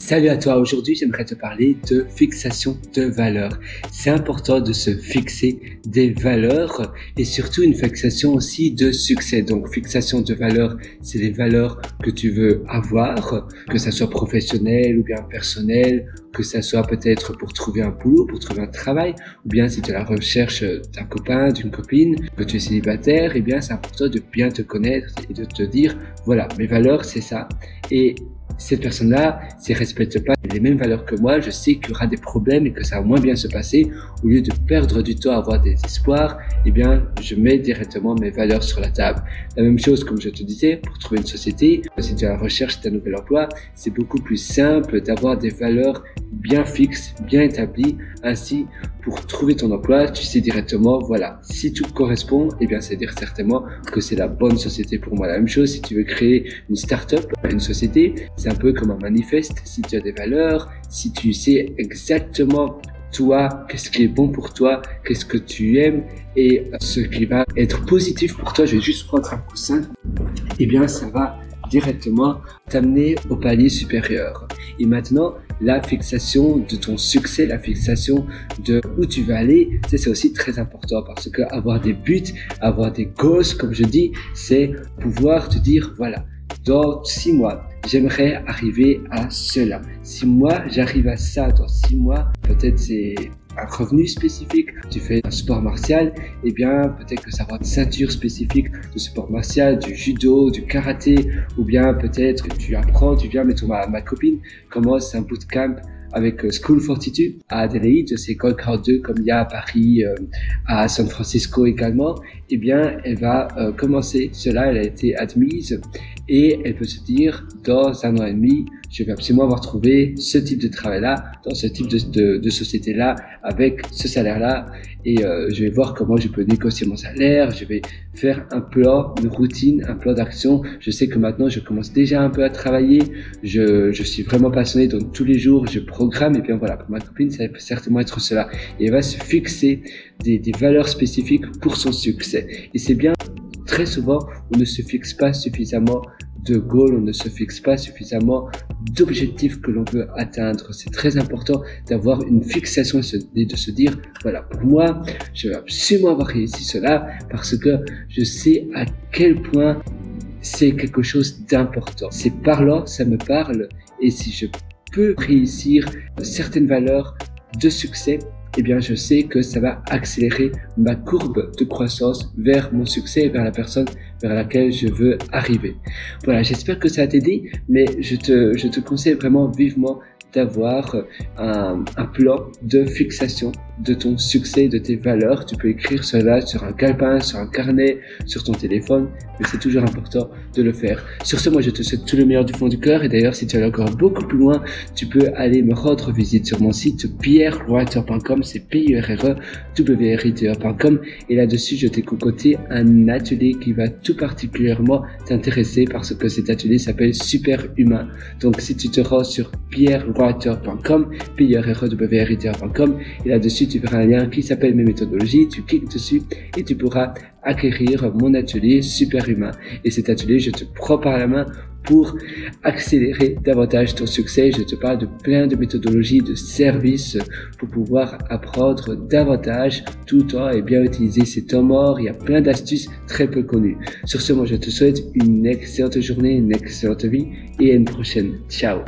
Salut à toi, aujourd'hui j'aimerais te parler de fixation de valeurs. C'est important de se fixer des valeurs et surtout une fixation aussi de succès. Donc fixation de valeurs, c'est les valeurs que tu veux avoir, que ça soit professionnel ou bien personnel, que ça soit peut-être pour trouver un boulot, pour trouver un travail, ou bien si tu es à la recherche d'un copain, d'une copine, que tu es célibataire, eh bien c'est important de bien te connaître et de te dire, voilà, mes valeurs c'est ça. Et cette personne-là, s'il ne respecte pas les mêmes valeurs que moi, je sais qu'il y aura des problèmes et que ça va moins bien se passer. Au lieu de perdre du temps à avoir des espoirs, eh bien, je mets directement mes valeurs sur la table. La même chose, comme je te disais, pour trouver une société, si tu es à la recherche d'un nouvel emploi, c'est beaucoup plus simple d'avoir des valeurs bien fixes, bien établies. Ainsi, pour trouver ton emploi, tu sais directement, voilà, si tout correspond, eh bien, c'est dire certainement que c'est la bonne société pour moi. La même chose, si tu veux créer une start-up, une société, c'est un peu comme un manifeste. Si tu as des valeurs, si tu sais exactement toi, qu'est-ce qui est bon pour toi, qu'est-ce que tu aimes et ce qui va être positif pour toi, je vais juste prendre un coussin, eh bien, ça va directement t'amener au palier supérieur. Et maintenant, la fixation de ton succès, la fixation de où tu vas aller, c'est aussi très important parce que avoir des buts, avoir des goals, comme je dis, c'est pouvoir te dire, voilà, dans 6 mois, j'aimerais arriver à cela. Si moi, j'arrive à ça dans 6 mois, peut-être c'est un revenu spécifique, tu fais un sport martial, eh bien, peut-être que ça va une ceinture spécifique de sport martial, du judo, du karaté, ou bien peut-être tu apprends, tu viens, mettons ma copine commence un bootcamp avec School Fortitude à Adélaïde, c'est Gold Card 2 comme il y a à Paris, à San Francisco également, eh bien, elle va commencer cela, elle a été admise et elle peut se dire, dans 1 an et demi, je vais absolument avoir trouvé ce type de travail-là, dans ce type de société-là, avec ce salaire-là, et je vais voir comment je peux négocier mon salaire, je vais faire un plan, une routine, un plan d'action. Je sais que maintenant, je commence déjà un peu à travailler, je suis vraiment passionné, donc tous les jours, je programme, et bien voilà, pour ma copine, ça peut certainement être cela. Et elle va se fixer des valeurs spécifiques pour son succès. Et c'est bien, très souvent, on ne se fixe pas suffisamment de goals, on ne se fixe pas suffisamment d'objectifs que l'on veut atteindre. C'est très important d'avoir une fixation et de se dire, voilà, pour moi, je vais absolument avoir réussi cela parce que je sais à quel point c'est quelque chose d'important. C'est parlant, ça me parle, et si je peux réussir certaines valeurs de succès, eh bien, je sais que ça va accélérer ma courbe de croissance vers mon succès et vers la personne vers laquelle je veux arriver. Voilà, j'espère que ça a t'aidé, mais je te conseille vraiment vivement d'avoir un plan de fixation de ton succès, de tes valeurs. Tu peux écrire cela sur un calepin, sur un carnet, sur ton téléphone, mais c'est toujours important de le faire. Sur ce, moi, je te souhaite tout le meilleur du fond du cœur. Et d'ailleurs, si tu veux aller encore beaucoup plus loin, tu peux aller me rendre visite sur mon site pierrewriter.com, c'est pierrewriter.com. Et là-dessus, je t'ai concocté un atelier qui va tout particulièrement t'intéresser parce que cet atelier s'appelle Super Humain. Donc, si tu te rends sur pierrewriter.com, pierrewriter.com, et là-dessus, tu verras un lien qui s'appelle mes méthodologies, tu cliques dessus et tu pourras acquérir mon atelier Super Humain. Et cet atelier, je te prends par la main pour accélérer davantage ton succès. Je te parle de plein de méthodologies, de services pour pouvoir apprendre davantage tout en et bien utiliser ces temps morts. Il y a plein d'astuces très peu connues. Sur ce, moi, je te souhaite une excellente journée, une excellente vie et à une prochaine. Ciao!